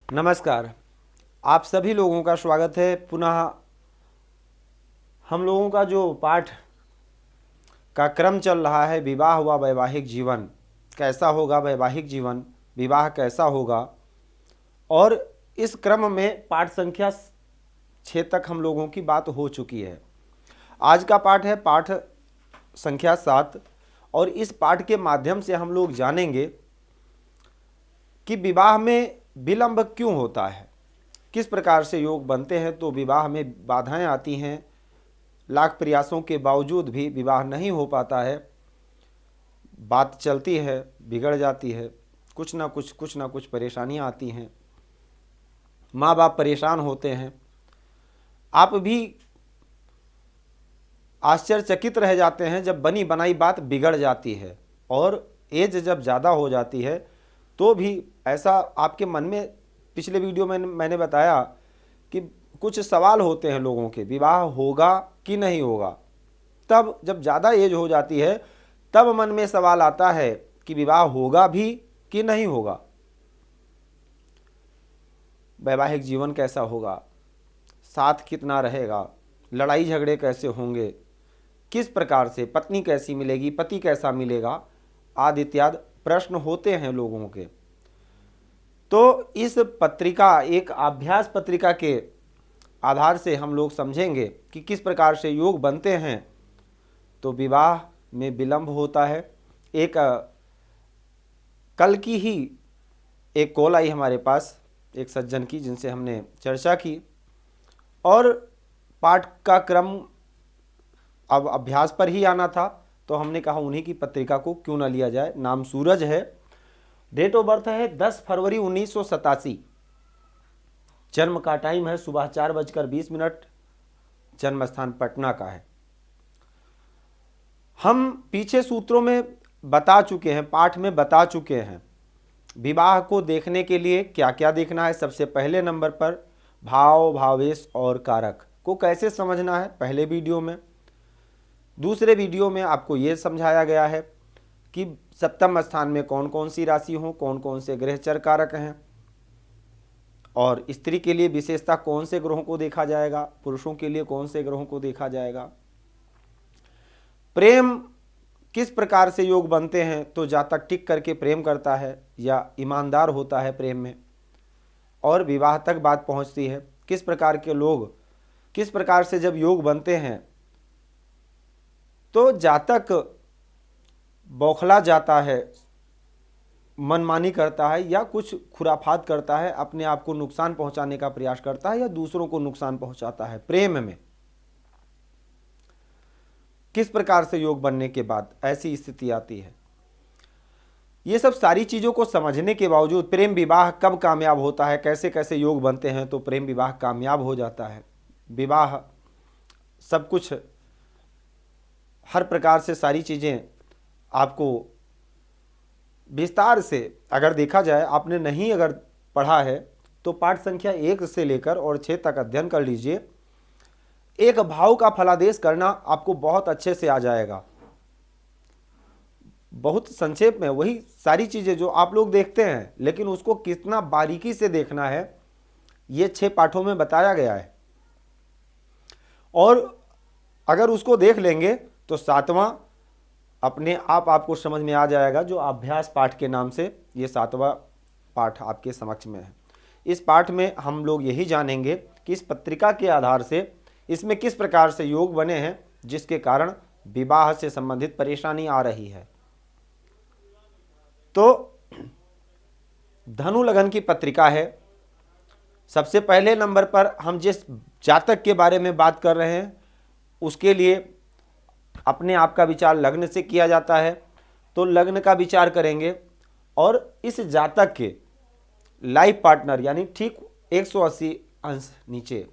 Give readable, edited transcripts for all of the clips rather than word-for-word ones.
नमस्कार। आप सभी लोगों का स्वागत है पुनः। हम लोगों का जो पाठ का क्रम चल रहा है, विवाह हुआ वैवाहिक जीवन कैसा होगा, वैवाहिक जीवन विवाह कैसा होगा, और इस क्रम में पाठ संख्या 6 तक हम लोगों की बात हो चुकी है। आज का पाठ है पाठ संख्या 7, और इस पाठ के माध्यम से हम लोग जानेंगे कि विवाह में विलंब क्यों होता है, किस प्रकार से योग बनते हैं तो विवाह में बाधाएं आती हैं, लाख प्रयासों के बावजूद भी विवाह नहीं हो पाता है, बात चलती है, बिगड़ जाती है, कुछ ना कुछ परेशानियां आती हैं, माँ बाप परेशान होते हैं। आप भी आश्चर्यचकित रह जाते हैं जब बनी बनाई बात बिगड़ जाती है, और एज जब ज़्यादा हो जाती है तो भी ऐसा आपके मन में, पिछले वीडियो में मैंने बताया कि कुछ सवाल होते हैं लोगों के, विवाह होगा कि नहीं होगा। तब जब ज़्यादा एज हो जाती है तब मन में सवाल आता है कि विवाह होगा भी कि नहीं होगा, वैवाहिक जीवन कैसा होगा, साथ कितना रहेगा, लड़ाई झगड़े कैसे होंगे, किस प्रकार से, पत्नी कैसी मिलेगी, पति कैसा मिलेगा, आदि इत्यादि प्रश्न होते हैं लोगों के। तो इस पत्रिका, एक अभ्यास पत्रिका के आधार से हम लोग समझेंगे कि किस प्रकार से योग बनते हैं तो विवाह में विलंब होता है। एक कल की ही एक कॉल आई हमारे पास एक सज्जन की, जिनसे हमने चर्चा की, और पाठ का क्रम अब अभ्यास पर ही आना था, तो हमने कहा उन्हीं की पत्रिका को क्यों ना लिया जाए। नाम सूरज है, डेट ऑफ बर्थ है 10 फरवरी 1987, जन्म का टाइम है सुबह 4:20, जन्म स्थान पटना का है। हम पीछे सूत्रों में बता चुके हैं, पाठ में बता चुके हैं विवाह को देखने के लिए क्या क्या देखना है। सबसे पहले नंबर पर भाव, भावेश और कारक को कैसे समझना है, पहले वीडियो में। दूसरे वीडियो में आपको ये समझाया गया है कि सप्तम स्थान में कौन कौन सी राशि हो, कौन कौन से ग्रह चर कारक हैं, और स्त्री के लिए विशेषता कौन से ग्रहों को देखा जाएगा, पुरुषों के लिए कौन से ग्रहों को देखा जाएगा। प्रेम किस प्रकार से योग बनते हैं तो जातक टिक करके प्रेम करता है या ईमानदार होता है प्रेम में, और विवाह तक बात पहुंचती है। किस प्रकार के लोग, किस प्रकार से जब योग बनते हैं तो जातक बौखला जाता है, मनमानी करता है, या कुछ खुराफात करता है, अपने आप को नुकसान पहुंचाने का प्रयास करता है, या दूसरों को नुकसान पहुंचाता है प्रेम में। किस प्रकार से योग बनने के बाद ऐसी स्थिति आती है, ये सब सारी चीज़ों को समझने के बावजूद प्रेम विवाह कब कामयाब होता है, कैसे कैसे योग बनते हैं तो प्रेम विवाह कामयाब हो जाता है। विवाह सब कुछ, हर प्रकार से सारी चीज़ें आपको विस्तार से अगर देखा जाए, आपने नहीं अगर पढ़ा है तो पाठ संख्या 1 से लेकर और 6 तक अध्ययन कर लीजिए। एक भाव का फलादेश करना आपको बहुत अच्छे से आ जाएगा। बहुत संक्षेप में वही सारी चीज़ें जो आप लोग देखते हैं, लेकिन उसको कितना बारीकी से देखना है ये 6 पाठों में बताया गया है, और अगर उसको देख लेंगे तो 7वां अपने आप आपको समझ में आ जाएगा, जो अभ्यास पाठ के नाम से ये 7वां पाठ आपके समक्ष में है। इस पाठ में हम लोग यही जानेंगे कि इस पत्रिका के आधार से इसमें किस प्रकार से योग बने हैं जिसके कारण विवाह से संबंधित परेशानी आ रही है। तो धनु लगन की पत्रिका है। सबसे पहले नंबर पर हम जिस जातक के बारे में बात कर रहे हैं उसके लिए अपने आप का विचार लग्न से किया जाता है, तो लग्न का विचार करेंगे, और इस जातक के लाइफ पार्टनर यानी ठीक 180 अंश नीचे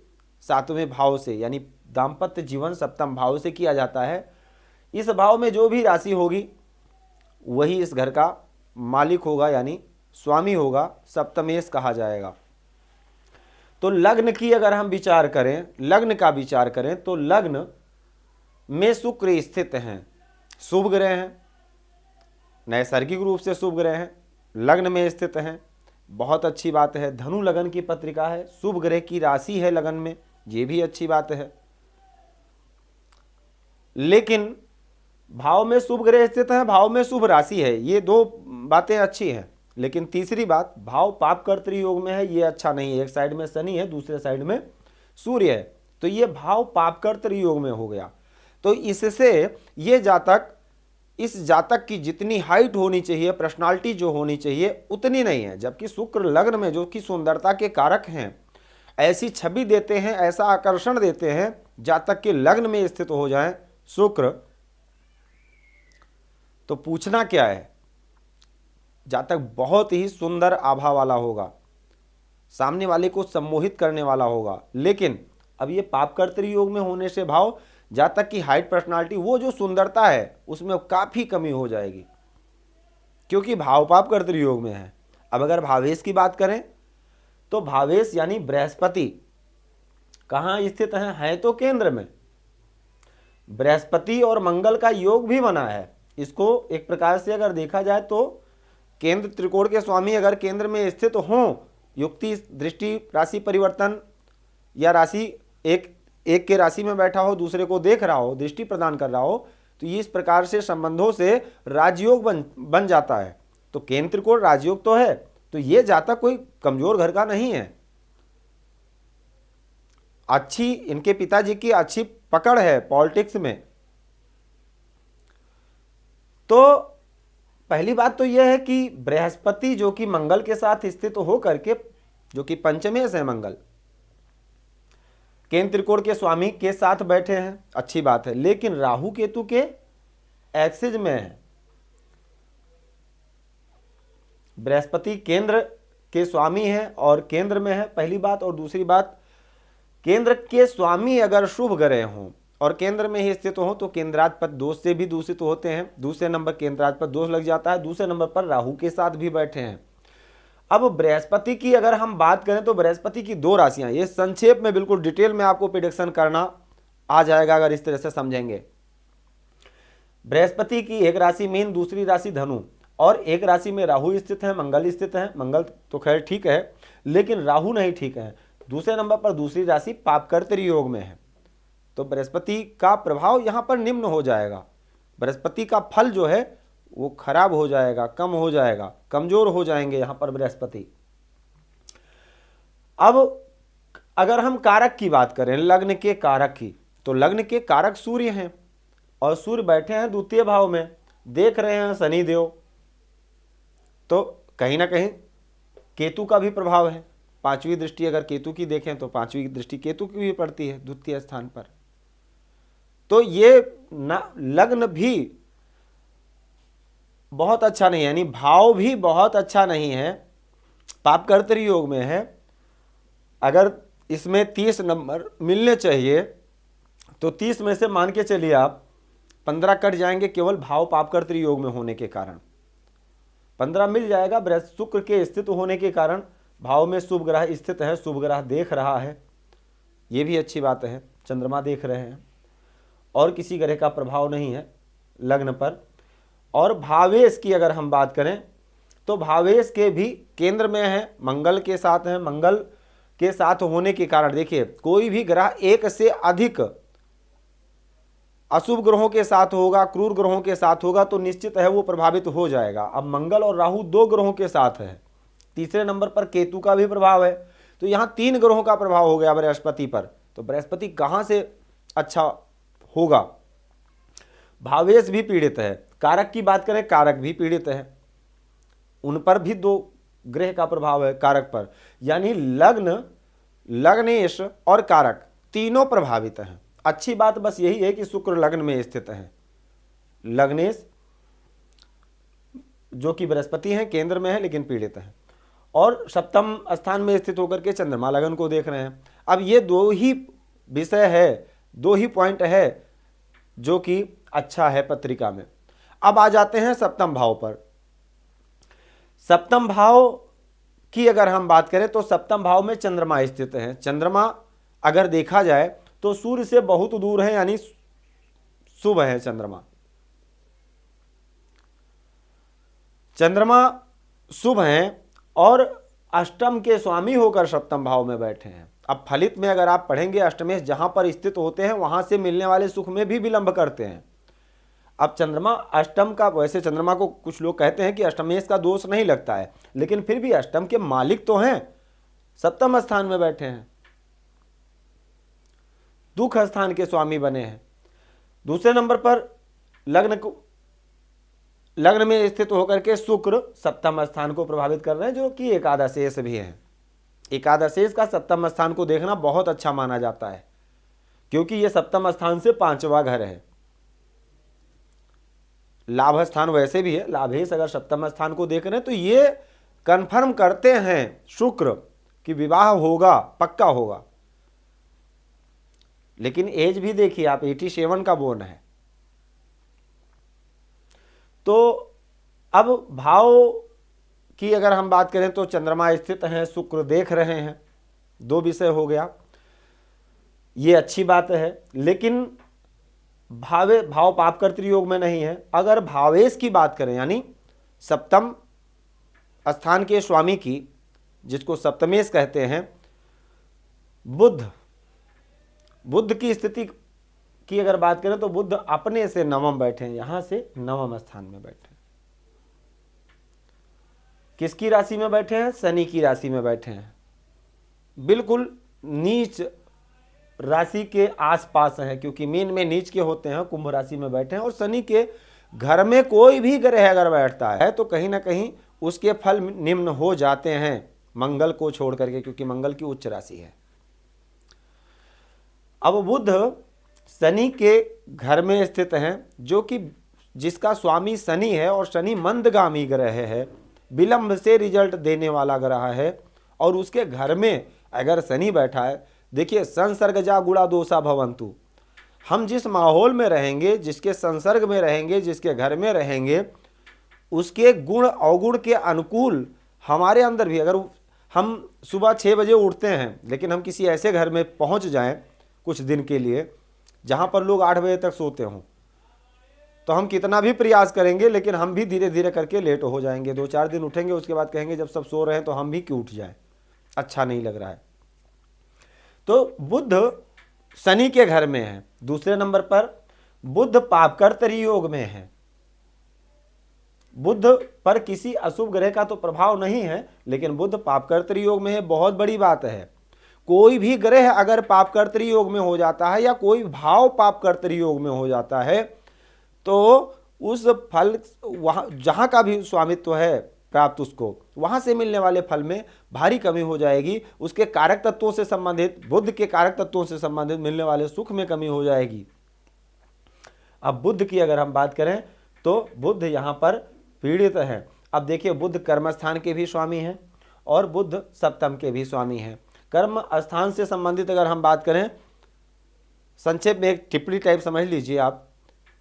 7वें भाव से, यानी दाम्पत्य जीवन सप्तम भाव से किया जाता है। इस भाव में जो भी राशि होगी वही इस घर का मालिक होगा, यानी स्वामी होगा, सप्तमेश कहा जाएगा। तो लग्न की अगर हम विचार करें, लग्न का विचार करें तो लग्न में शुक्र स्थित हैं, शुभ ग्रह हैं, नैसर्गिक रूप से शुभ ग्रह हैं, लग्न में स्थित हैं, बहुत अच्छी बात है। धनु लगन की पत्रिका है, शुभ ग्रह की राशि है लगन में, ये भी अच्छी बात है। लेकिन भाव में शुभ ग्रह स्थित है, भाव में शुभ राशि है, ये दो बातें अच्छी हैं। लेकिन तीसरी बात, भाव पाप कर्तृ योग में है, ये अच्छा नहीं है। एक साइड में शनि है, दूसरे साइड में सूर्य है, तो ये भाव पाप कर्तृ योग में हो गया। तो इससे ये जातक, इस जातक की जितनी हाइट होनी चाहिए, पर्सनालिटी जो होनी चाहिए, उतनी नहीं है। जबकि शुक्र लग्न में, जो कि सुंदरता के कारक हैं, ऐसी छवि देते हैं, ऐसा आकर्षण देते हैं, जातक के लग्न में स्थित हो जाए शुक्र, तो पूछना क्या है, जातक बहुत ही सुंदर आभा वाला होगा, सामने वाले को सम्मोहित करने वाला होगा। लेकिन अब ये पाप कर्तृ योग में होने से भाव, जातक की हाइट, पर्सनालिटी, वो जो सुंदरता है उसमें काफी कमी हो जाएगी, क्योंकि भाव पाप कर्तृ योग में है। अब अगर भावेश की बात करें तो भावेश यानी बृहस्पति कहाँ स्थित है तो केंद्र में। बृहस्पति और मंगल का योग भी बना है। इसको एक प्रकार से अगर देखा जाए तो केंद्र त्रिकोण के स्वामी अगर केंद्र में स्थित हो, युक्ति दृष्टि राशि परिवर्तन, या राशि एक के राशि में बैठा हो, दूसरे को देख रहा हो, दृष्टि प्रदान कर रहा हो, तो ये इस प्रकार से संबंधों से राजयोग बन जाता है। तो केंद्र त्रिकोण राजयोग तो है, तो ये जातक कोई कमजोर घर का नहीं है। अच्छी इनके पिताजी की अच्छी पकड़ है पॉलिटिक्स में। तो पहली बात तो यह है कि बृहस्पति जो कि मंगल के साथ स्थित हो करके, जो कि पंचमेश है मंगल, केंद्र त्रिकोण के स्वामी के साथ बैठे हैं, अच्छी बात है। लेकिन राहु केतु के एक्सिस में है। बृहस्पति केंद्र के स्वामी है और केंद्र में है, पहली बात। और दूसरी बात, केंद्र के स्वामी अगर शुभ ग्रह हों और केंद्र में ही स्थित हो तो केंद्राधिपत दोष से भी दूषित होते हैं। दूसरे नंबर केंद्राधिपत दोष लग जाता है। दूसरे नंबर पर राहु के साथ भी बैठे हैं। अब बृहस्पति की अगर हम बात करें तो बृहस्पति की दो राशियां, ये संक्षेप में बिल्कुल डिटेल में आपको प्रेडिक्शन करना आ जाएगा अगर इस तरह से समझेंगे। बृहस्पति की एक राशि मीन, दूसरी राशि धनु, और एक राशि में राहु स्थित है, मंगल स्थित है। मंगल तो खैर ठीक है, लेकिन राहु नहीं ठीक है। दूसरे नंबर पर दूसरी राशि पापकर्तृ योग में है। तो बृहस्पति का प्रभाव यहां पर निम्न हो जाएगा। बृहस्पति का फल जो है वो खराब हो जाएगा, कम हो जाएगा, कमजोर हो जाएंगे यहां पर बृहस्पति। अब अगर हम कारक की बात करें, लग्न के कारक की, तो लग्न के कारक सूर्य हैं और सूर्य बैठे हैं द्वितीय भाव में, देख रहे हैं शनिदेव। तो कहीं ना कहीं केतु का भी प्रभाव है। पांचवी दृष्टि अगर केतु की देखें तो पांचवी दृष्टि केतु की भी पड़ती है द्वितीय स्थान पर। तो ये लग्न भी बहुत अच्छा नहीं है, यानी भाव भी बहुत अच्छा नहीं है, पापकर्तृ योग में है। अगर इसमें 30 नंबर मिलने चाहिए तो 30 में से मान के चलिए आप 15 कट जाएंगे केवल भाव पापकर्तृ योग में होने के कारण। 15 मिल जाएगा शुक्र के स्थित होने के कारण। भाव में शुभ ग्रह स्थित है, शुभ ग्रह देख रहा है, ये भी अच्छी बात है। चंद्रमा देख रहे हैं और किसी ग्रह का प्रभाव नहीं है लग्न पर। और भावेश की अगर हम बात करें तो भावेश के भी केंद्र में है, मंगल के साथ है। मंगल के साथ होने के कारण देखिए, कोई भी ग्रह एक से अधिक अशुभ ग्रहों के साथ होगा, क्रूर ग्रहों के साथ होगा तो निश्चित है वो प्रभावित हो जाएगा। अब मंगल और राहु दो ग्रहों के साथ है, तीसरे नंबर पर केतु का भी प्रभाव है, तो यहां 3 ग्रहों का प्रभाव हो गया बृहस्पति पर। तो बृहस्पति कहां से अच्छा होगा? भावेश भी पीड़ित है। कारक की बात करें, कारक भी पीड़ित है, उन पर भी 2 ग्रह का प्रभाव है कारक पर, यानी लग्न, लग्नेश और कारक तीनों प्रभावित हैं। अच्छी बात बस यही है कि शुक्र लग्न में स्थित है, लग्नेश जो कि बृहस्पति है केंद्र में है लेकिन पीड़ित है, और सप्तम स्थान में स्थित होकर के चंद्रमा लगन को देख रहे हैं। अब ये 2 ही विषय है, 2 ही पॉइंट है जो कि अच्छा है पत्रिका में। अब आ जाते हैं सप्तम भाव पर। सप्तम भाव की अगर हम बात करें तो सप्तम भाव में चंद्रमा स्थित है। चंद्रमा अगर देखा जाए तो सूर्य से बहुत दूर है, यानी शुभ है चंद्रमा। चंद्रमा शुभ हैं और अष्टम के स्वामी होकर सप्तम भाव में बैठे हैं। अब फलित में अगर आप पढ़ेंगे, अष्टमेश जहां पर स्थित होते हैं वहां से मिलने वाले सुख में भी विलंब करते हैं। अब चंद्रमा अष्टम का, वैसे चंद्रमा को कुछ लोग कहते हैं कि अष्टमेश का दोष नहीं लगता है, लेकिन फिर भी अष्टम के मालिक तो हैं, सप्तम स्थान में बैठे हैं, दुख स्थान के स्वामी बने हैं। दूसरे नंबर पर लग्न में स्थित होकर के शुक्र सप्तम स्थान को प्रभावित कर रहे हैं, जो कि एकादशेष भी है। एकादशेष का सप्तम स्थान को देखना बहुत अच्छा माना जाता है, क्योंकि यह सप्तम स्थान से पांचवा घर है। लाभ स्थान वैसे भी है, लाभेश अगर सप्तम स्थान को देख रहे हैं तो ये कंफर्म करते हैं शुक्र कि विवाह होगा, पक्का होगा। लेकिन एज भी देखिए आप, 87 का बोन है। तो अब भाव की अगर हम बात करें तो चंद्रमा स्थित हैं, शुक्र देख रहे हैं, 2 विषय हो गया, ये अच्छी बात है। लेकिन भाव पाप कर्तृयोग में नहीं है। अगर भावेश की बात करें, यानी सप्तम स्थान के स्वामी की, जिसको सप्तमेश कहते हैं, बुध की स्थिति की अगर बात करें तो बुध अपने से नवम बैठे हैं, यहां से नवम स्थान में बैठे हैं। किसकी राशि में बैठे हैं? शनि की राशि में बैठे हैं, बिल्कुल नीच राशि के आसपास हैं, क्योंकि मीन में नीच के होते हैं, कुंभ राशि में बैठे हैं। और शनि के घर में कोई भी ग्रह अगर बैठता है तो कहीं ना कहीं उसके फल निम्न हो जाते हैं, मंगल को छोड़ करके, क्योंकि मंगल की उच्च राशि है। अब बुध शनि के घर में स्थित हैं, जो कि जिसका स्वामी शनि है, और शनि मंदगामी ग्रह है, विलंब से रिजल्ट देने वाला ग्रह है। और उसके घर में अगर शनि बैठा है, देखिए संसर्गजा गुणा दोषा भवंतु, हम जिस माहौल में रहेंगे, जिसके संसर्ग में रहेंगे, जिसके घर में रहेंगे, उसके गुण अवगुण के अनुकूल हमारे अंदर भी, अगर हम सुबह 6 बजे उठते हैं लेकिन हम किसी ऐसे घर में पहुंच जाएं कुछ दिन के लिए जहां पर लोग 8 बजे तक सोते हों, तो हम कितना भी प्रयास करेंगे लेकिन हम भी धीरे धीरे करके लेट हो जाएंगे। 2-4 दिन उठेंगे, उसके बाद कहेंगे जब सब सो रहे हैं तो हम भी क्यों उठ जाएं, अच्छा नहीं लग रहा है। तो बुध शनि के घर में है। दूसरे नंबर पर बुध पापकर्तरी योग में है। बुध पर किसी अशुभ ग्रह का तो प्रभाव नहीं है, लेकिन बुध पापकर्तरी योग में है, बहुत बड़ी बात है। कोई भी ग्रह अगर पापकर्तरी योग में हो जाता है, या कोई भाव पापकर्तरी योग में हो जाता है, तो उस फल, वहाँ जहाँ का भी स्वामित्व है प्राप्त, उसको वहाँ से मिलने वाले फल में भारी कमी हो जाएगी। उसके कारक तत्वों से संबंधित, बुध के कारक तत्वों से संबंधित मिलने वाले सुख में कमी हो जाएगी। अब बुध की अगर हम बात करें तो बुध यहाँ पर पीड़ित है। अब देखिए, बुध कर्म स्थान के भी स्वामी हैं और बुध सप्तम के भी स्वामी हैं। कर्म स्थान से संबंधित अगर हम बात करें, संक्षेप में एक टिप्पणी टाइप समझ लीजिए आप।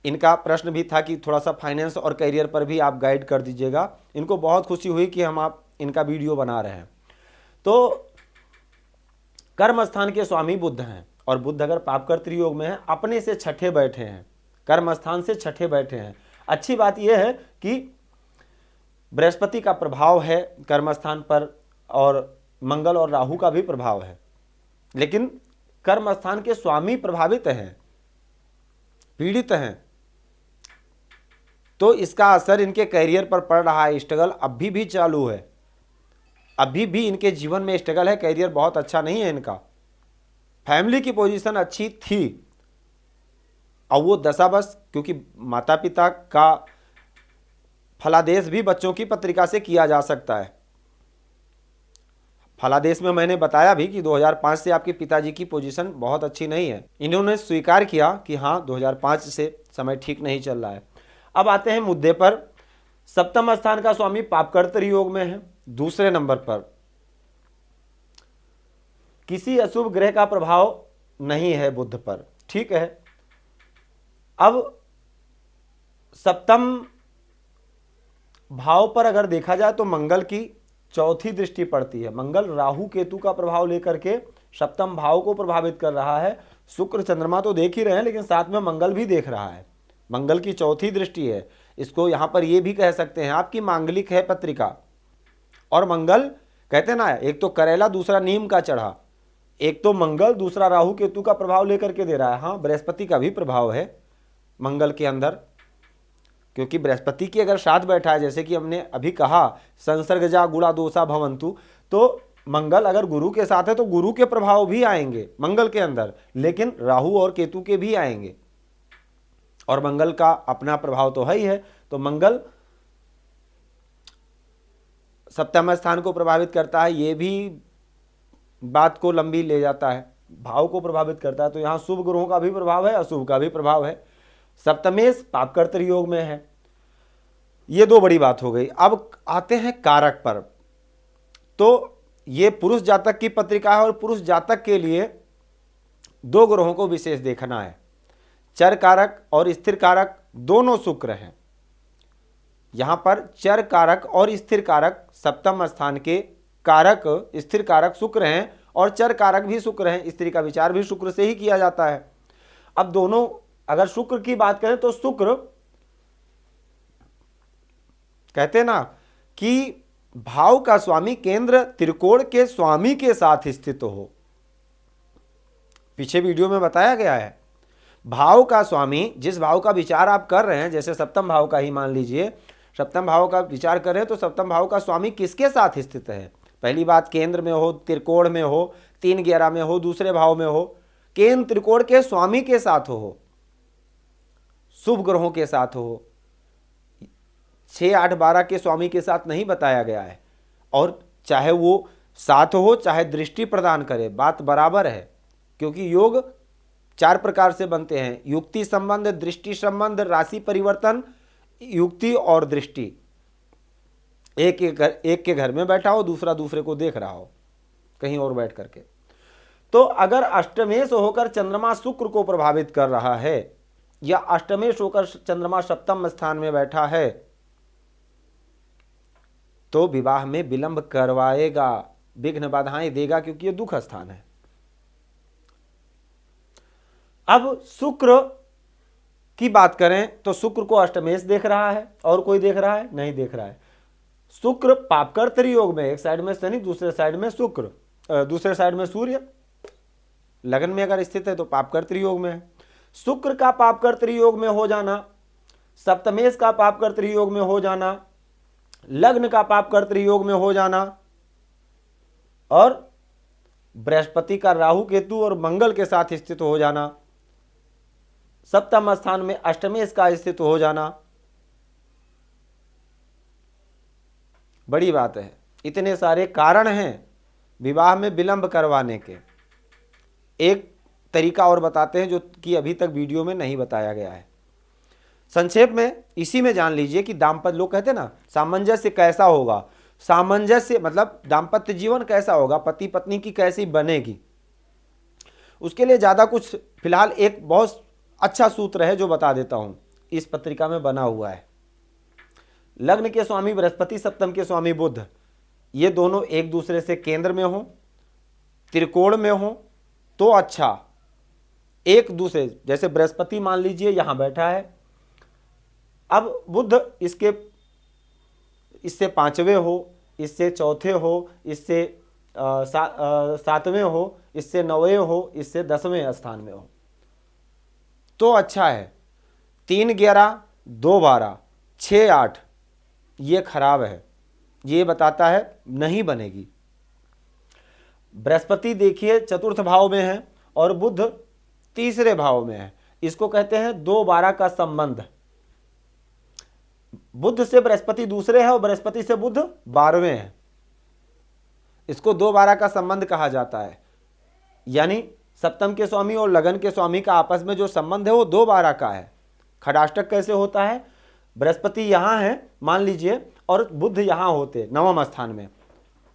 इनका प्रश्न भी था कि थोड़ा सा फाइनेंस और करियर पर भी आप गाइड कर दीजिएगा। इनको बहुत खुशी हुई कि हम आप इनका वीडियो बना रहे हैं। तो कर्म स्थान के स्वामी बुध हैं, और बुध अगर पापकर्तृ योग में है, अपने से छठे बैठे हैं, कर्म स्थान से छठे बैठे हैं। अच्छी बात यह है कि बृहस्पति का प्रभाव है कर्म स्थान पर, और मंगल और राहु का भी प्रभाव है, लेकिन कर्म स्थान के स्वामी प्रभावित हैं, पीड़ित हैं। तो इसका असर इनके करियर पर पड़ रहा है। स्ट्रगल अभी भी चालू है, अभी भी इनके जीवन में स्ट्रगल है। करियर बहुत अच्छा नहीं है इनका। फैमिली की पोजीशन अच्छी थी, और वो दशावश, क्योंकि माता पिता का फलादेश भी बच्चों की पत्रिका से किया जा सकता है। फलादेश में मैंने बताया भी कि 2005 से आपके पिताजी की पोजीशन बहुत अच्छी नहीं है। इन्होंने स्वीकार किया कि हाँ, 2005 से समय ठीक नहीं चल रहा है। अब आते हैं मुद्दे पर। सप्तम स्थान का स्वामी पापकर्तृ योग में है। दूसरे नंबर पर किसी अशुभ ग्रह का प्रभाव नहीं है बुध पर, ठीक है। अब सप्तम भाव पर अगर देखा जाए तो मंगल की चौथी दृष्टि पड़ती है। मंगल राहु केतु का प्रभाव लेकर के सप्तम भाव को प्रभावित कर रहा है। शुक्र चंद्रमा तो देख ही रहे हैं, लेकिन साथ में मंगल भी देख रहा है। मंगल की चौथी दृष्टि है। इसको यहां पर यह भी कह सकते हैं आपकी मांगलिक है पत्रिका, और मंगल कहते हैं ना, एक तो करेला दूसरा नीम का चढ़ा, एक तो मंगल दूसरा राहु केतु का प्रभाव लेकर के दे रहा है। हाँ, बृहस्पति का भी प्रभाव है मंगल के अंदर, क्योंकि बृहस्पति की अगर साथ बैठा है, जैसे कि हमने अभी कहा संसर्गजा गुणा दोषा भवंतु, तो मंगल अगर गुरु के साथ है तो गुरु के प्रभाव भी आएंगे मंगल के अंदर, लेकिन राहु और केतु के भी आएंगे, और मंगल का अपना प्रभाव तो है ही है। तो मंगल सप्तम स्थान को प्रभावित करता है, ये भी बात को लंबी ले जाता है, भाव को प्रभावित करता है। तो यहाँ शुभ ग्रहों का भी प्रभाव है, अशुभ का भी प्रभाव है। सप्तमेश पाप कर्तृ योग में है। ये दो बड़ी बात हो गई। अब आते हैं कारक पर। तो ये पुरुष जातक की पत्रिका है, और पुरुष जातक के लिए दो ग्रहों को विशेष देखना है। चर कारक और स्थिर कारक दोनों शुक्र हैं। यहां पर चर कारक और स्थिर कारक सप्तम स्थान के कारक, स्थिर कारक शुक्र हैं और चर कारक भी शुक्र हैं। स्त्री का विचार भी शुक्र से ही किया जाता है। अब दोनों, अगर शुक्र की बात करें तो शुक्र कहते हैं ना कि भाव का स्वामी केंद्र त्रिकोण के स्वामी के साथ स्थित हो। पीछे वीडियो में बताया गया है, भाव का स्वामी, जिस भाव का विचार आप कर रहे हैं, जैसे सप्तम भाव का ही मान लीजिए, सप्तम भाव का विचार कर रहे हैं तो सप्तम भाव का स्वामी किसके साथ स्थित है? पहली बात, केंद्र में हो, त्रिकोण में हो, 3-11 में हो, दूसरे भाव में हो, केंद्र त्रिकोण के स्वामी के साथ हो, शुभ ग्रहों के साथ हो। 6, 8, 12 के स्वामी के साथ नहीं बताया गया है। और चाहे वो साथ हो चाहे दृष्टि प्रदान करे, बात बराबर है, क्योंकि योग 4 प्रकार से बनते हैं: युक्ति संबंध, दृष्टि संबंध, राशि परिवर्तन, युक्ति और दृष्टि। एक के घर में बैठा हो, दूसरा दूसरे को देख रहा हो कहीं और बैठ करके। तो अगर अष्टमेश होकर चंद्रमा शुक्र को प्रभावित कर रहा है, या अष्टमेश होकर चंद्रमा सप्तम स्थान में बैठा है, तो विवाह में विलंब करवाएगा, विघ्न बाधाएं देगा, क्योंकि यह दुख स्थान है। अब शुक्र की बात करें तो शुक्र को अष्टमेश देख रहा है, और कोई देख रहा है? नहीं देख रहा है। शुक्र पापकर्तृ योग में, एक साइड में शनि, दूसरे साइड में शुक्र, दूसरे साइड में सूर्य, लगन में अगर स्थित है तो पापकर्तृ योग में है। शुक्र का पापकर्तृ योग में हो जाना, सप्तमेश का पापकर्तृ योग में हो जाना, लग्न का पापकर्तृ योग में हो जाना, और बृहस्पति का राहु केतु और मंगल के साथ स्थित हो जाना, सप्तम स्थान में अष्टमेश का स्थित हो जाना, बड़ी बात है। इतने सारे कारण हैं विवाह में विलंब करवाने के। एक तरीका और बताते हैं जो कि अभी तक वीडियो में नहीं बताया गया है। संक्षेप में इसी में जान लीजिए कि दाम्पत्य, लोग कहते हैं ना सामंजस्य कैसा होगा, सामंजस्य मतलब दाम्पत्य जीवन कैसा होगा, पति पत्नी की कैसी बनेगी। उसके लिए ज़्यादा कुछ फिलहाल एक बहुत अच्छा सूत्र है जो बता देता हूं, इस पत्रिका में बना हुआ है। लग्न के स्वामी बृहस्पति, सप्तम के स्वामी बुध, ये दोनों एक दूसरे से केंद्र में हो, त्रिकोण में हो तो अच्छा। एक दूसरे, जैसे बृहस्पति मान लीजिए यहां बैठा है, अब बुध इससे 5वें हो, इससे 4थे हो, इससे 7वें हो, इससे 9वें हो, इससे 10वें स्थान में हो तो अच्छा है। 3-11, 2-12, 6-8 ये खराब है, ये बताता है नहीं बनेगी। बृहस्पति देखिए चतुर्थ भाव में है और बुध तीसरे भाव में है, इसको कहते हैं 2-12 का संबंध। बुध से बृहस्पति दूसरे है और बृहस्पति से बुध 12वें है, इसको 2-12 का संबंध कहा जाता है। यानी सप्तम के स्वामी और लगन के स्वामी का आपस में जो संबंध है वो 2-12 का है। खडाष्टक कैसे होता है? बृहस्पति यहां है मान लीजिए और बुध यहां होते नवम स्थान में,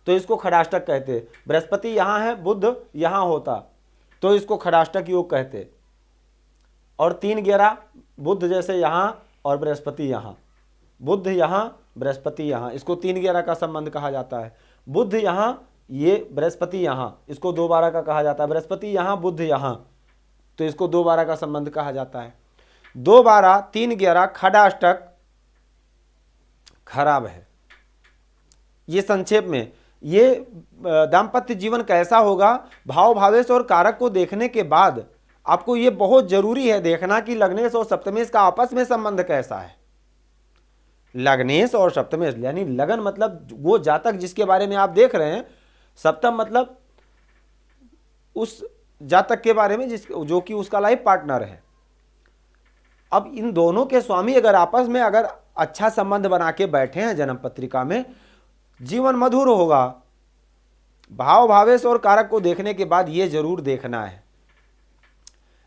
तो इसको खडाष्टक कहते। बृहस्पति यहां है, बुध यहां होता तो इसको खडाष्टक योग कहते। और 3-11 बुध जैसे यहां और बृहस्पति यहां, बुध यहां बृहस्पति यहां, इसको 3-11 का संबंध कहा जाता है। बुध यहां, ये बृहस्पति यहां, इसको 2-12 का कहा जाता है। बृहस्पति यहां, बुध यहां, तो इसको 2-12 का संबंध कहा जाता है। 2-12, 3-11 खडाष्टक खराब है। ये संक्षेप में ये दाम्पत्य जीवन कैसा होगा, भाव भावेश और कारक को देखने के बाद आपको ये बहुत जरूरी है देखना कि लग्नेश और सप्तमेश का आपस में संबंध कैसा है। लग्नेश और सप्तमेश यानी लगन मतलब वो जातक जिसके बारे में आप देख रहे हैं, सप्तम मतलब उस जातक के बारे में जो कि उसका लाइफ पार्टनर है। अब इन दोनों के स्वामी अगर आपस में अगर अच्छा संबंध बना के बैठे हैं जन्म पत्रिका में, जीवन मधुर होगा। भाव भावेश और कारक को देखने के बाद ये जरूर देखना है,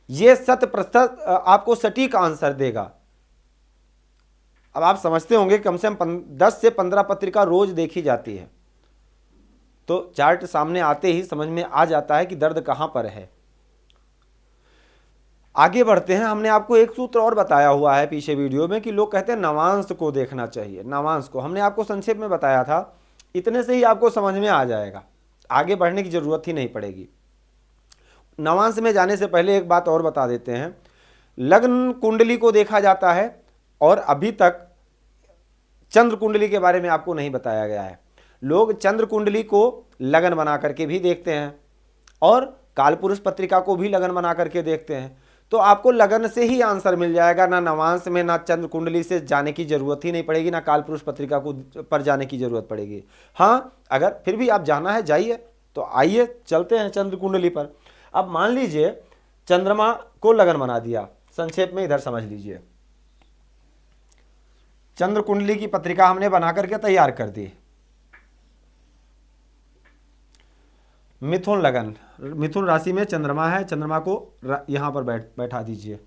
ये 100% आपको सटीक आंसर देगा। अब आप समझते होंगे कम से कम 10 से 15 पत्रिका रोज देखी जाती है, तो चार्ट सामने आते ही समझ में आ जाता है कि दर्द कहां पर है। आगे बढ़ते हैं। हमने आपको एक सूत्र और बताया हुआ है पीछे वीडियो में कि लोग कहते हैं नवांश को देखना चाहिए। नवांश को हमने आपको संक्षेप में बताया था, इतने से ही आपको समझ में आ जाएगा, आगे बढ़ने की जरूरत ही नहीं पड़ेगी। नवांश में जाने से पहले एक बात और बता देते हैं। लग्न कुंडली को देखा जाता है और अभी तक चंद्र कुंडली के बारे में आपको नहीं बताया गया है। लोग चंद्र कुंडली को लगन बना करके भी देखते हैं और कालपुरुष पत्रिका को भी लगन बना करके देखते हैं। तो आपको लगन से ही आंसर मिल जाएगा, ना नवांश में ना चंद्र कुंडली से जाने की जरूरत ही नहीं पड़ेगी, ना कालपुरुष पत्रिका को पर जाने की जरूरत पड़ेगी। हाँ, अगर फिर भी आप जाना है जाइए, तो आइए चलते हैं चंद्र कुंडली पर। अब मान लीजिए चंद्रमा को लगन बना दिया, संक्षेप में इधर समझ लीजिए। चंद्र कुंडली की पत्रिका हमने बना करके तैयार कर दी। मिथुन लगन, मिथुन राशि में चंद्रमा है, चंद्रमा को यहां पर बैठा दीजिए।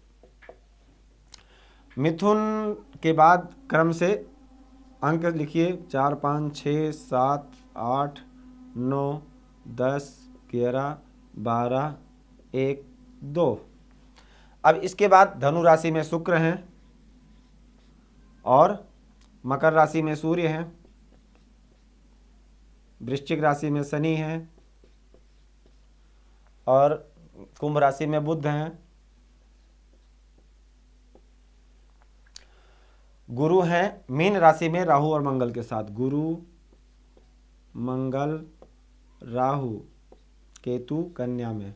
मिथुन के बाद क्रम से अंक लिखिए 4 5 6 7 8 9 10 11 12 1 2। अब इसके बाद धनु राशि में शुक्र हैं और मकर राशि में सूर्य हैं, वृश्चिक राशि में शनि हैं और कुंभ राशि में बुध हैं। गुरु हैं मीन राशि में राहु और मंगल के साथ। गुरु मंगल राहु केतु कन्या में,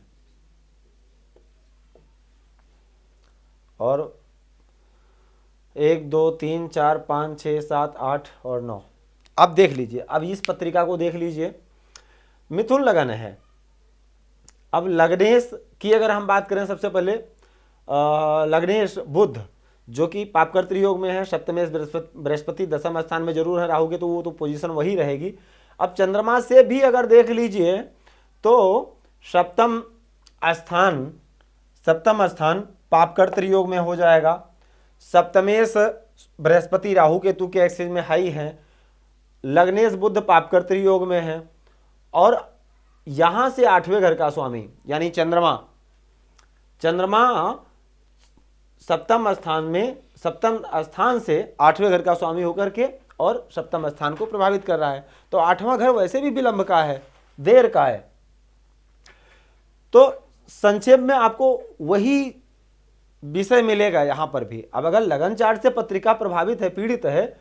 और 1 2 3 4 5 6 7 8 और 9। अब देख लीजिए, अब इस पत्रिका को देख लीजिए, मिथुन लगन है। अब लग्नेश की अगर हम बात करें, सबसे पहले लग्नेश बुध जो कि पापकर्तृ योग में है, सप्तमेश बृहस्पति दशम स्थान में जरूर है राहु के, तो वो तो पोजीशन वही रहेगी। अब चंद्रमा से भी अगर देख लीजिए तो सप्तम स्थान पापकर्तृ योग में हो जाएगा। सप्तमेश बृहस्पति राहु केतु के एक्सिस में हाई है, लग्नेश बुध पापकर्तृ योग में है, और यहां से 8वें घर का स्वामी यानी चंद्रमा सप्तम स्थान से 8वें घर का स्वामी होकर के और सप्तम स्थान को प्रभावित कर रहा है। तो 8वां घर वैसे भी विलंब का है, देर का है। तो संक्षेप में आपको वही विषय मिलेगा यहां पर भी। अब अगर लगन चार्ट से पत्रिका प्रभावित है, पीड़ित है,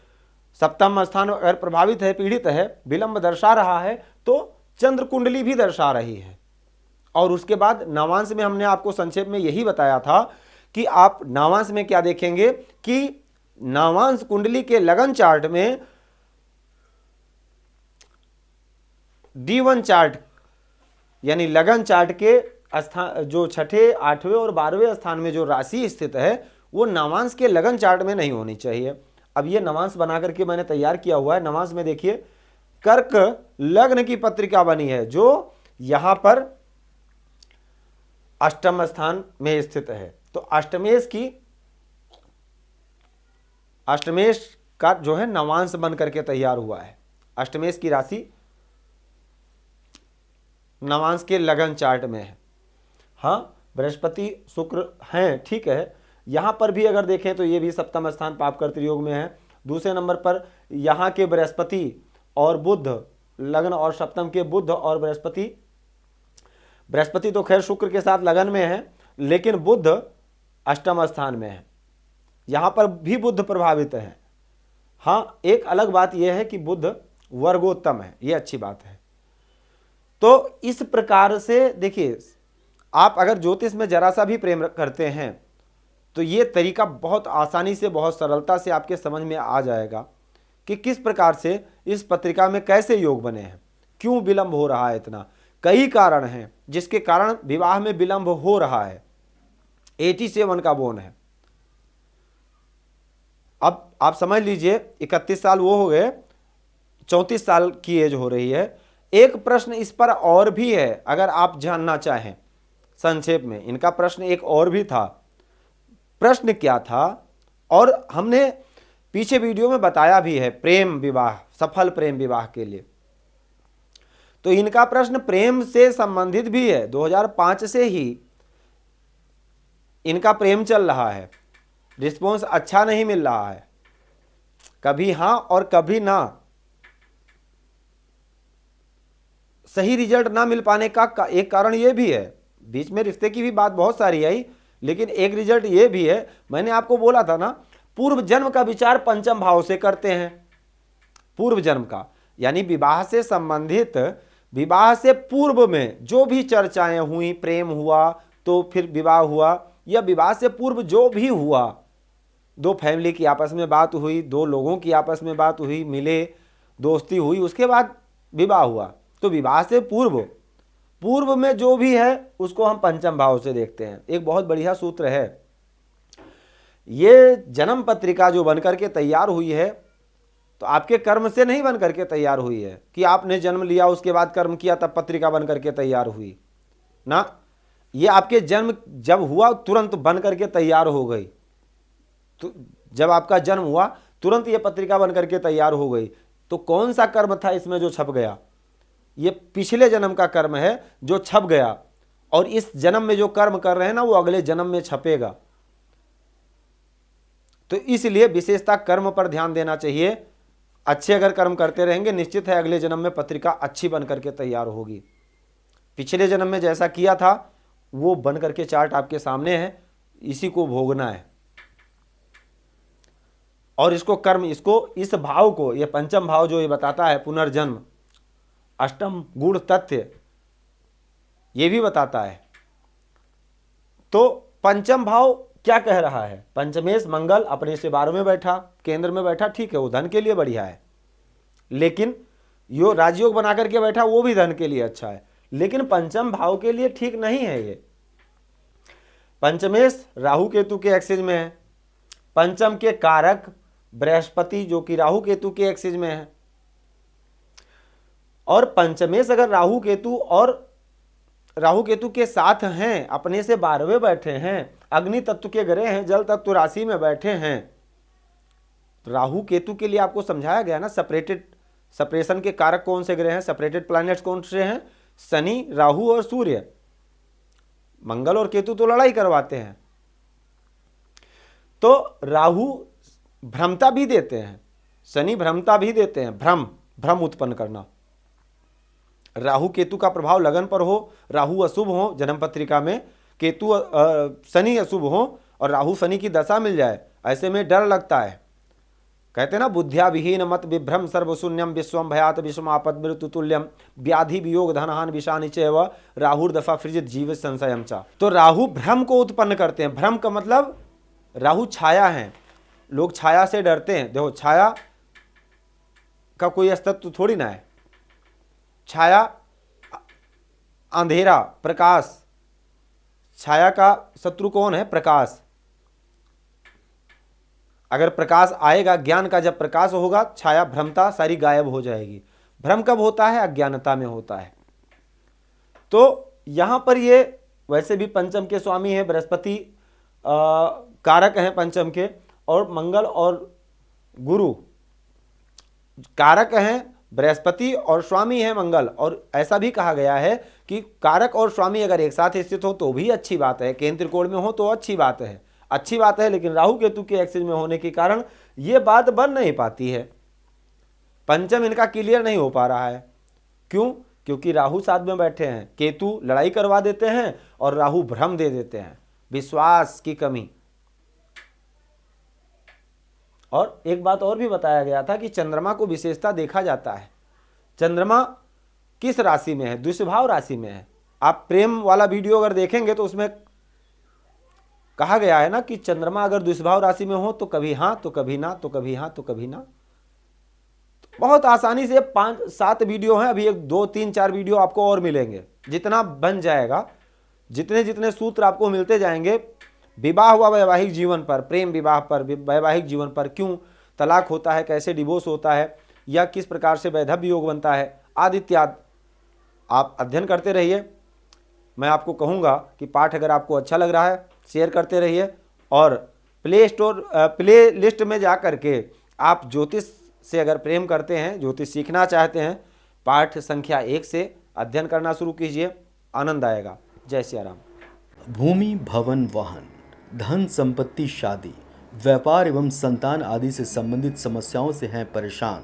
सप्तम स्थान अगर प्रभावित है, पीड़ित है, विलंब दर्शा रहा है, तो चंद्र कुंडली भी दर्शा रही है। और उसके बाद नवांश में हमने आपको संक्षेप में यही बताया था कि आप नवांश में क्या देखेंगे कि नवांश कुंडली के लगन चार्ट में D1 चार्ट यानी लगन चार्ट के स्थान जो 6ठे 8वें और 12वें स्थान में जो राशि स्थित है वो नवांश के लगन चार्ट में नहीं होनी चाहिए। अब ये नवांश बना करके मैंने तैयार किया हुआ है। नवांश में देखिए कर्क लग्न की पत्रिका बनी है जो यहां पर अष्टम स्थान में स्थित है। तो अष्टमेश का जो है नवांश बन करके तैयार हुआ है। अष्टमेश की राशि नवांश के लगन चार्ट में है। हाँ, बृहस्पति शुक्र हैं, ठीक है। यहां पर भी अगर देखें तो ये भी सप्तम स्थान पापकर्तृ योग में है। दूसरे नंबर पर यहां के बृहस्पति और बुध, लगन और सप्तम के बुध और बृहस्पति तो खैर शुक्र के साथ लगन में है, लेकिन बुध अष्टम स्थान में है। यहां पर भी बुध प्रभावित है। हाँ, एक अलग बात यह है कि बुध वर्गोत्तम है, यह अच्छी बात है। तो इस प्रकार से देखिए, आप अगर ज्योतिष में जरा सा भी प्रेम करते हैं तो ये तरीका बहुत आसानी से, बहुत सरलता से आपके समझ में आ जाएगा कि किस प्रकार से इस पत्रिका में कैसे योग बने हैं, क्यों विलंब हो रहा है। इतना कई कारण हैं जिसके कारण विवाह में विलंब हो रहा है। 87 का बोन है। अब आप समझ लीजिए 31 साल वो हो गए, 34 साल की एज हो रही है। एक प्रश्न इस पर और भी है, अगर आप जानना चाहें संक्षेप में। इनका प्रश्न एक और भी था। प्रश्न क्या था, और हमने पीछे वीडियो में बताया भी है, प्रेम विवाह, सफल प्रेम विवाह के लिए। तो इनका प्रश्न प्रेम से संबंधित भी है। 2005 से ही इनका प्रेम चल रहा है, रिस्पॉन्स अच्छा नहीं मिल रहा है, कभी हाँ और कभी ना। सही रिजल्ट ना मिल पाने का एक कारण ये भी है। बीच में रिश्ते की भी बात बहुत सारी आई, लेकिन एक रिजल्ट ये भी है, मैंने आपको बोला था ना, पूर्व जन्म का विचार पंचम भाव से करते हैं। पूर्व जन्म का यानी विवाह से संबंधित, विवाह से पूर्व में जो भी चर्चाएं हुई, प्रेम हुआ तो फिर विवाह हुआ, या विवाह से पूर्व जो भी हुआ, दो फैमिली की आपस में बात हुई, दो लोगों की आपस में बात हुई, मिले, दोस्ती हुई, उसके बाद विवाह हुआ। तो विवाह से पूर्व में जो भी है उसको हम पंचम भाव से देखते हैं। एक बहुत बढ़िया सूत्र है। ये जन्म पत्रिका जो बनकर के तैयार हुई है, तो आपके कर्म से नहीं बन करके तैयार हुई है कि आपने जन्म लिया उसके बाद कर्म किया तब पत्रिका बन करके तैयार हुई ना। ये आपके जन्म जब हुआ तुरंत बन करके तैयार हो गई। तो जब आपका जन्म हुआ तुरंत ये पत्रिका बन करके तैयार हो गई। तो कौन सा कर्म था इसमें जो छप गया? ये पिछले जन्म का कर्म है जो छप गया, और इस जन्म में जो कर्म कर रहे हैं ना वो अगले जन्म में छपेगा। तो इसलिए विशेषता कर्म पर ध्यान देना चाहिए। अच्छे अगर कर्म करते रहेंगे, निश्चित है अगले जन्म में पत्रिका अच्छी बन करके तैयार होगी। पिछले जन्म में जैसा किया था वो बन करके चार्ट आपके सामने है, इसी को भोगना है। और इसको कर्म, इसको इस भाव को, ये पंचम भाव जो ये बताता है पुनर्जन्म, अष्टम गुण तथ्य ये भी बताता है। तो पंचम भाव क्या कह रहा है? पंचमेश मंगल अपने से 12 में बैठा, केंद्र में बैठा, ठीक है, वो धन के लिए बढ़िया है। लेकिन यो राजयोग बना करके बैठा, वो भी धन के लिए अच्छा है, लेकिन पंचम भाव के लिए ठीक नहीं है। ये पंचमेश राहु केतु के एक्सिस में है, पंचम के कारक बृहस्पति जो कि राहु केतु के एक्सिस में है, और पंचमेश अगर राहु केतु के साथ हैं, अपने से 12वें बैठे हैं, अग्नि तत्व के ग्रह हैं, जल तत्व राशि में बैठे हैं। राहु केतु के लिए आपको समझाया गया ना, सेपरेशन के कारक कौन से ग्रह हैं, सेपरेटेड प्लैनेट्स कौन से हैं? शनि, राहु और सूर्य। मंगल और केतु तो लड़ाई करवाते हैं। तो राहु भ्रमता भी देते हैं, शनि भ्रमता भी देते हैं, भ्रम उत्पन्न करना। राहु केतु का प्रभाव लगन पर हो, राहु अशुभ हो जन्म पत्रिका में, केतु शनि अशुभ हो और राहु शनि की दशा मिल जाए, ऐसे में डर लगता है। कहते हैं ना, बुद्धिया विहीन मत विभ्रम सर्वशून्यम विश्वम भयात विषमापद मृत्यु तुल्यम व्याधि वियोग धनहान विषानि चैव राहुर्दशा फ्रिजित जीव संशयम चा। तो राहु भ्रम को उत्पन्न करते हैं। भ्रम का मतलब राहु छाया है, लोग छाया से डरते हैं। देखो, छाया का कोई अस्तित्व थोड़ी ना है। छाया, अंधेरा, प्रकाश, छाया का शत्रु कौन है? प्रकाश। अगर प्रकाश आएगा, ज्ञान का जब प्रकाश होगा, छाया भ्रमता सारी गायब हो जाएगी। भ्रम कब होता है? अज्ञानता में होता है। तो यहां पर ये वैसे भी पंचम के स्वामी है बृहस्पति, कारक हैं पंचम के, और मंगल और गुरु कारक हैं बृहस्पति और स्वामी है मंगल। और ऐसा भी कहा गया है कि कारक और स्वामी अगर एक साथ स्थित हो तो भी अच्छी बात है, केंद्र कोण में हो तो अच्छी बात है, लेकिन राहु केतु के एक्सिस में होने के कारण ये बात बन नहीं पाती है। पंचम इनका क्लियर नहीं हो पा रहा है। क्यों? क्योंकि राहु साथ में बैठे हैं, केतु लड़ाई करवा देते हैं और राहु भ्रम दे देते हैं, विश्वास की कमी। और एक बात और भी बताया गया था कि चंद्रमा को विशेषता देखा जाता है। चंद्रमा किस राशि में है? द्विषभाव राशि में है। आप प्रेम वाला वीडियो अगर देखेंगे तो उसमें कहा गया है ना कि चंद्रमा अगर द्विषभाव राशि में हो तो कभी हाँ तो कभी ना, तो कभी हाँ तो कभी ना। तो बहुत आसानी से 5-7 वीडियो हैं, अभी 1 2 3 4 वीडियो आपको और मिलेंगे। जितना बन जाएगा, जितने जितने सूत्र आपको मिलते जाएंगे विवाह हुआ वैवाहिक जीवन पर, प्रेम विवाह पर, वैवाहिक जीवन पर, क्यों तलाक होता है, कैसे डिवोर्स होता है, या किस प्रकार से वैधव्य योग बनता है, आदि इत्यादि आप अध्ययन करते रहिए। मैं आपको कहूँगा कि पाठ अगर आपको अच्छा लग रहा है शेयर करते रहिए, और प्ले लिस्ट में जा कर के आप ज्योतिष से अगर प्रेम करते हैं, ज्योतिष सीखना चाहते हैं, पाठ संख्या 1 से अध्ययन करना शुरू कीजिए, आनंद आएगा। जय सिया राम। भूमि, भवन, वाहन, धन संपत्ति, शादी, व्यापार एवं संतान आदि से संबंधित समस्याओं से हैं परेशान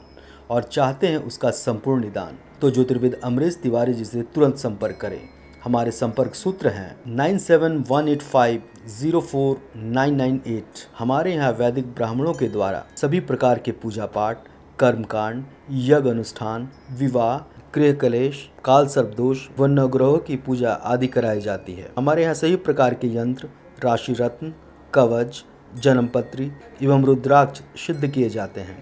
और चाहते हैं उसका संपूर्ण निदान, तो ज्योतिर्विद अमरीश तिवारी जी से तुरंत संपर्क करें। हमारे संपर्क सूत्र हैं 9718504998। हमारे यहाँ वैदिक ब्राह्मणों के द्वारा सभी प्रकार के पूजा पाठ, कर्मकांड, यज्ञ अनुष्ठान, विवाह, गृह कलेश, काल सर्पदोष व नवग्रहों की पूजा आदि कराई जाती है। हमारे यहाँ सभी प्रकार के यंत्र, राशि रत्न, कवच, जन्मपत्री एवं रुद्राक्ष सिद्ध किए जाते हैं।